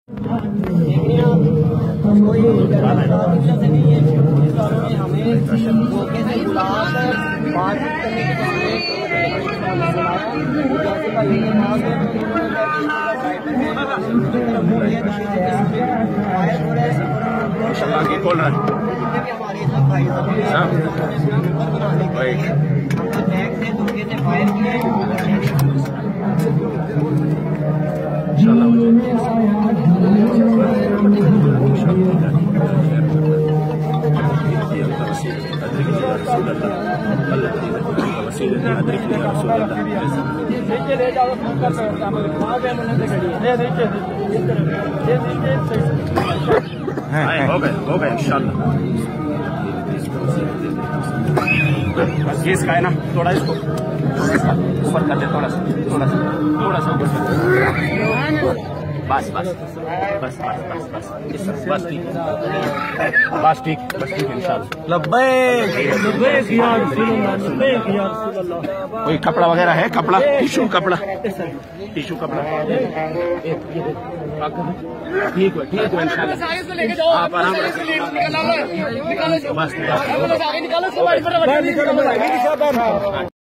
खोल रहा हो गए इंशाल्लाह। बस ये इसका है ना, थोड़ा इसको ऊपर कर दे, थोड़ा सा बस ठीक इंशाल्लाह। कोई कपड़ा वगैरह है? कपड़ा, टिश्यू कपड़ा ठीक है इंशाल्लाह। आप आराम से